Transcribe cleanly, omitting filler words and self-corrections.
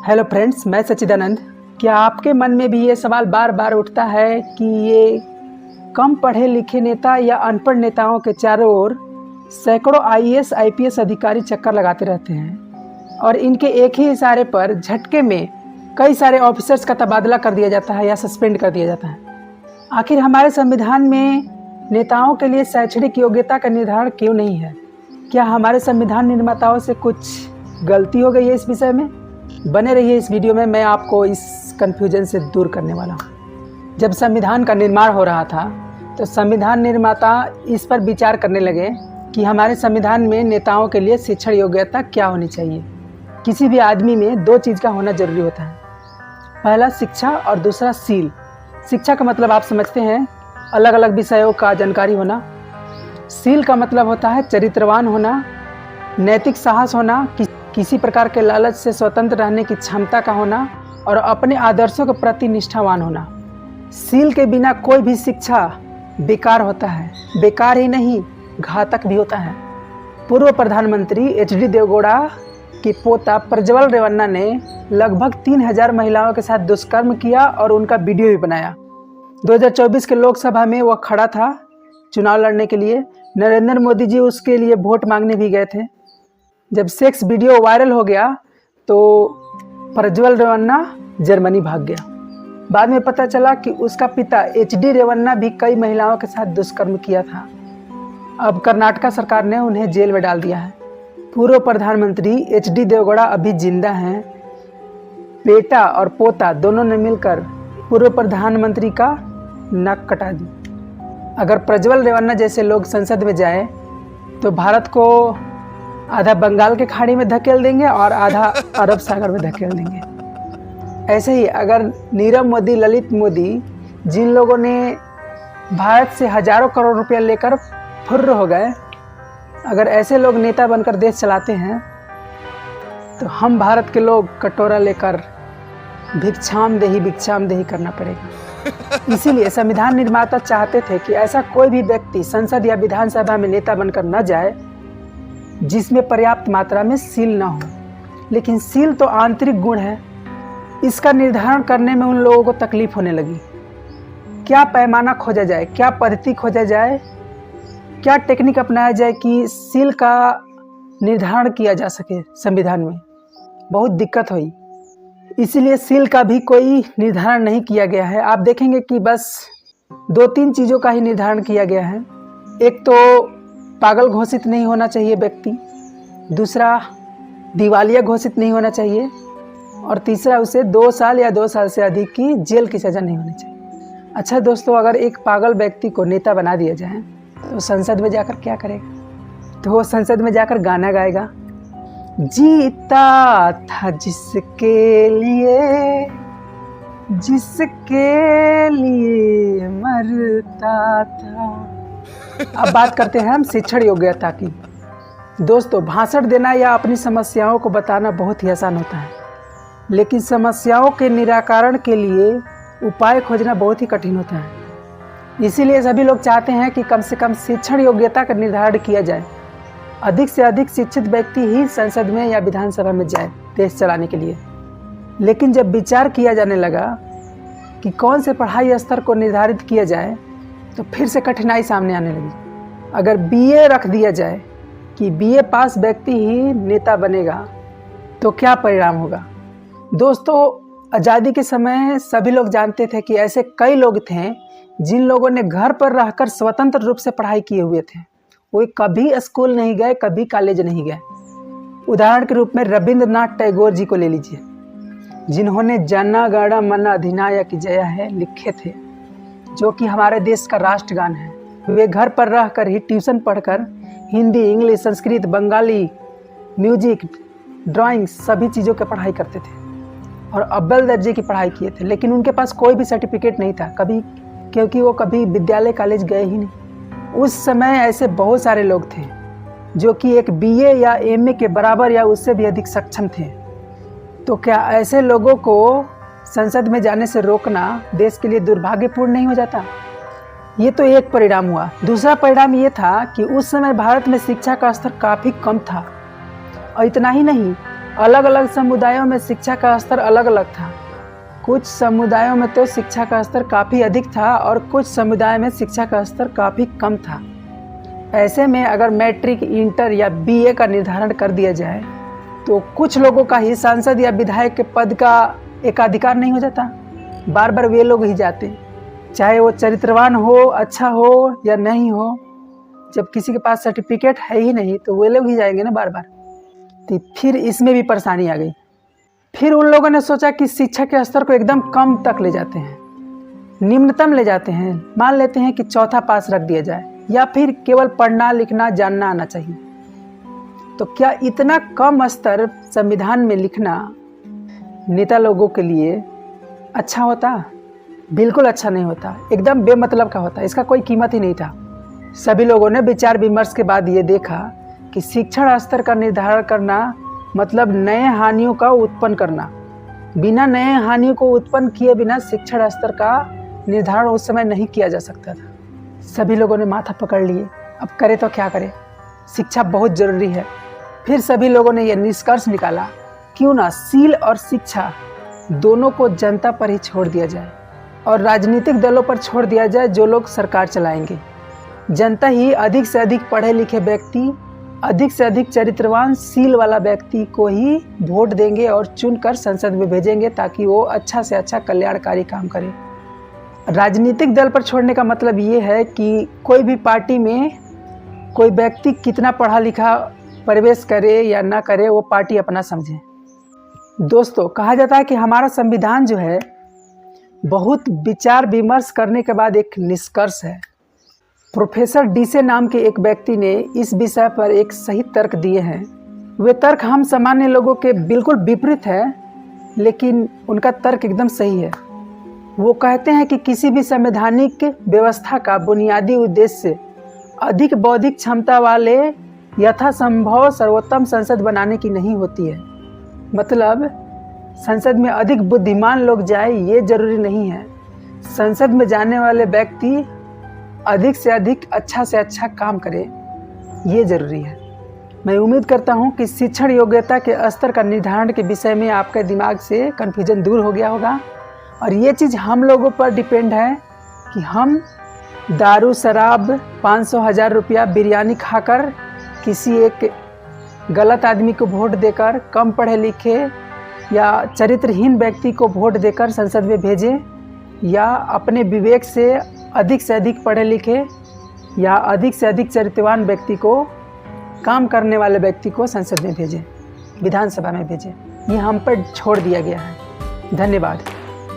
Hello friends, मैं सच्चिदानंद। क्या आपके मन में भी ये सवाल बार बार उठता है कि ये कम पढ़े लिखे नेता या अनपढ़ नेताओं के चारों ओर सैकड़ों आईएएस आईपीएस अधिकारी चक्कर लगाते रहते हैं और इनके एक ही इशारे पर झटके में कई सारे ऑफिसर्स का तबादला कर दिया जाता है या सस्पेंड कर दिया जाता है। आखिर हमारे संविधान में नेताओं के लिए शैक्षणिक योग्यता का निर्धारण क्यों नहीं है? क्या हमारे संविधान निर्माताओं से कुछ गलती हो गई है इस विषय में? बने रहिए इस वीडियो में, मैं आपको इस कन्फ्यूजन से दूर करने वाला हूँ। जब संविधान का निर्माण हो रहा था तो संविधान निर्माता इस पर विचार करने लगे कि हमारे संविधान में नेताओं के लिए शिक्षण योग्यता क्या होनी चाहिए। किसी भी आदमी में दो चीज़ का होना जरूरी होता है, पहला शिक्षा और दूसरा सील। शिक्षा का मतलब आप समझते हैं, अलग अलग विषयों का जानकारी होना। सील का मतलब होता है चरित्रवान होना, नैतिक साहस होना, किसी प्रकार के लालच से स्वतंत्र रहने की क्षमता का होना और अपने आदर्शों के प्रति निष्ठावान होना। सील के बिना कोई भी शिक्षा बेकार होता है, बेकार ही नहीं घातक भी होता है। पूर्व प्रधानमंत्री एचडी देवगौड़ा के पोता प्रज्वल रेवन्ना ने लगभग 3000 महिलाओं के साथ दुष्कर्म किया और उनका वीडियो भी बनाया। 2024 के लोकसभा में वह खड़ा था चुनाव लड़ने के लिए। नरेंद्र मोदी जी उसके लिए वोट मांगने भी गए थे। जब सेक्स वीडियो वायरल हो गया तो प्रज्वल रेवन्ना जर्मनी भाग गया। बाद में पता चला कि उसका पिता एचडी रेवन्ना भी कई महिलाओं के साथ दुष्कर्म किया था। अब कर्नाटक सरकार ने उन्हें जेल में डाल दिया है। पूर्व प्रधानमंत्री एचडी देवगौड़ा अभी जिंदा हैं। बेटा और पोता दोनों ने मिलकर पूर्व प्रधानमंत्री का नाक कटा दी। अगर प्रज्वल रेवन्ना जैसे लोग संसद में जाए तो भारत को आधा बंगाल के खाड़ी में धकेल देंगे और आधा अरब सागर में धकेल देंगे। ऐसे ही अगर नीरव मोदी, ललित मोदी, जिन लोगों ने भारत से हजारों करोड़ रुपया लेकर फुर्र हो गए, अगर ऐसे लोग नेता बनकर देश चलाते हैं तो हम भारत के लोग कटोरा लेकर भिक्षाम देही करना पड़ेगा। इसीलिए संविधान निर्माता चाहते थे कि ऐसा कोई भी व्यक्ति संसद या विधानसभा में नेता बनकर न जाए जिसमें पर्याप्त मात्रा में सील ना हो। लेकिन सील तो आंतरिक गुण है, इसका निर्धारण करने में उन लोगों को तकलीफ होने लगी। क्या पैमाना खोजा जाए, क्या पद्धति खोजा जाए, क्या टेक्निक अपनाया जाए कि सील का निर्धारण किया जा सके संविधान में? बहुत दिक्कत हुई। इसीलिए सील का भी कोई निर्धारण नहीं किया गया है। आप देखेंगे कि बस 2-3 चीज़ों का ही निर्धारण किया गया है। एक तो पागल घोषित नहीं होना चाहिए व्यक्ति, दूसरा दिवालिया घोषित नहीं होना चाहिए और तीसरा उसे 2 साल या 2 साल से अधिक की जेल की सज़ा नहीं होनी चाहिए। अच्छा दोस्तों, अगर एक पागल व्यक्ति को नेता बना दिया जाए तो संसद में जाकर क्या करेगा? तो वो संसद में जाकर गाना गाएगा, जीता था जिसके लिए मरता था। अब बात करते हैं हम शिक्षण योग्यता की। दोस्तों, भाषण देना या अपनी समस्याओं को बताना बहुत ही आसान होता है, लेकिन समस्याओं के निराकरण के लिए उपाय खोजना बहुत ही कठिन होता है। इसीलिए सभी लोग चाहते हैं कि कम से कम शिक्षण योग्यता का निर्धारण किया जाए। अधिक से अधिक शिक्षित व्यक्ति ही संसद में या विधानसभा में जाए देश चलाने के लिए। लेकिन जब विचार किया जाने लगा कि कौन से पढ़ाई स्तर को निर्धारित किया जाए तो फिर से कठिनाई सामने आने लगी। अगर बीए रख दिया जाए कि बीए पास व्यक्ति ही नेता बनेगा तो क्या परिणाम होगा? दोस्तों, आज़ादी के समय सभी लोग जानते थे कि ऐसे कई लोग थे जिन लोगों ने घर पर रहकर स्वतंत्र रूप से पढ़ाई किए हुए थे। वो कभी स्कूल नहीं गए, कभी कॉलेज नहीं गए। उदाहरण के रूप में रविंद्रनाथ टैगोर जी को ले लीजिए, जिन्होंने जन गण मन अधिनायक जय है लिखे थे, जो कि हमारे देश का राष्ट्रगान है। वे घर पर रहकर ही ट्यूशन पढ़कर Hindi, English, Sanskrit, Bengali, music, drawing सभी चीज़ों की पढ़ाई करते थे और अव्वल दर्जे की पढ़ाई किए थे। लेकिन उनके पास कोई भी सर्टिफिकेट नहीं था कभी, क्योंकि वो कभी विद्यालय कॉलेज गए ही नहीं। उस समय ऐसे बहुत सारे लोग थे जो कि एक बीए या एमए के बराबर या उससे भी अधिक सक्षम थे। तो क्या ऐसे लोगों को संसद में जाने से रोकना देश के लिए दुर्भाग्यपूर्ण नहीं हो जाता? ये तो एक परिणाम हुआ। दूसरा परिणाम ये था कि उस समय भारत में शिक्षा का स्तर काफ़ी कम था और इतना ही नहीं, अलग अलग समुदायों में शिक्षा का स्तर अलग अलग था। कुछ समुदायों में तो शिक्षा का स्तर काफ़ी अधिक था और कुछ समुदाय में शिक्षा का स्तर काफ़ी कम था। ऐसे में अगर मैट्रिक, इंटर या बीए का निर्धारण कर दिया जाए तो कुछ लोगों का ही सांसद या विधायक के पद का एकाधिकार नहीं हो जाता। बार बार वे लोग ही जाते, चाहे वो चरित्रवान हो, अच्छा हो या नहीं हो। जब किसी के पास सर्टिफिकेट है ही नहीं तो वे लोग ही जाएंगे ना बार बार। तो फिर इसमें भी परेशानी आ गई। फिर उन लोगों ने सोचा कि शिक्षा के स्तर को एकदम कम तक ले जाते हैं, निम्नतम ले जाते हैं। मान लेते हैं कि चौथा पास रख दिया जाए या फिर केवल पढ़ना लिखना जानना आना चाहिए। तो क्या इतना कम स्तर संविधान में लिखना नेता लोगों के लिए अच्छा होता? बिल्कुल अच्छा नहीं होता, एकदम बेमतलब का होता। इसका कोई कीमत ही नहीं था। सभी लोगों ने विचार विमर्श के बाद ये देखा कि शिक्षण स्तर का निर्धारण करना मतलब नए हानियों का उत्पन्न करना। बिना नए हानियों को उत्पन्न किए बिना शिक्षण स्तर का निर्धारण उस समय नहीं किया जा सकता था। सभी लोगों ने माथा पकड़ लिए, अब करें तो क्या करें, शिक्षा बहुत ज़रूरी है। फिर सभी लोगों ने यह निष्कर्ष निकाला, क्यों ना सील और शिक्षा दोनों को जनता पर ही छोड़ दिया जाए और राजनीतिक दलों पर छोड़ दिया जाए जो लोग सरकार चलाएंगे। जनता ही अधिक से अधिक पढ़े लिखे व्यक्ति, अधिक से अधिक चरित्रवान सील वाला व्यक्ति को ही वोट देंगे और चुनकर संसद में भेजेंगे ताकि वो अच्छा से अच्छा कल्याणकारी काम करे। राजनीतिक दल पर छोड़ने का मतलब ये है कि कोई भी पार्टी में कोई व्यक्ति कितना पढ़ा लिखा प्रवेश करे या ना करे, वो पार्टी अपना समझे। दोस्तों, कहा जाता है कि हमारा संविधान जो है बहुत विचार विमर्श करने के बाद एक निष्कर्ष है। प्रोफेसर डीसे नाम के एक व्यक्ति ने इस विषय पर एक सही तर्क दिए हैं। वे तर्क हम सामान्य लोगों के बिल्कुल विपरीत है, लेकिन उनका तर्क एकदम सही है। वो कहते हैं कि किसी भी संवैधानिक व्यवस्था का बुनियादी उद्देश्य अधिक बौद्धिक क्षमता वाले यथासंभव सर्वोत्तम संसद बनाने की नहीं होती है। मतलब संसद में अधिक बुद्धिमान लोग जाए ये जरूरी नहीं है। संसद में जाने वाले व्यक्ति अधिक से अधिक अच्छा से अच्छा काम करे, ये जरूरी है। मैं उम्मीद करता हूँ कि शिक्षण योग्यता के स्तर का निर्धारण के विषय में आपके दिमाग से कन्फ्यूजन दूर हो गया होगा। और ये चीज़ हम लोगों पर डिपेंड है कि हम दारू, शराब, 500,000 रुपया बिरयानी खाकर किसी एक गलत आदमी को वोट देकर, कम पढ़े लिखे या चरित्रहीन व्यक्ति को वोट देकर संसद में भेजें, या अपने विवेक से अधिक पढ़े लिखे या अधिक से अधिक चरित्रवान व्यक्ति को, काम करने वाले व्यक्ति को संसद में भेजें, विधानसभा में भेजें। ये हम पर छोड़ दिया गया है। धन्यवाद।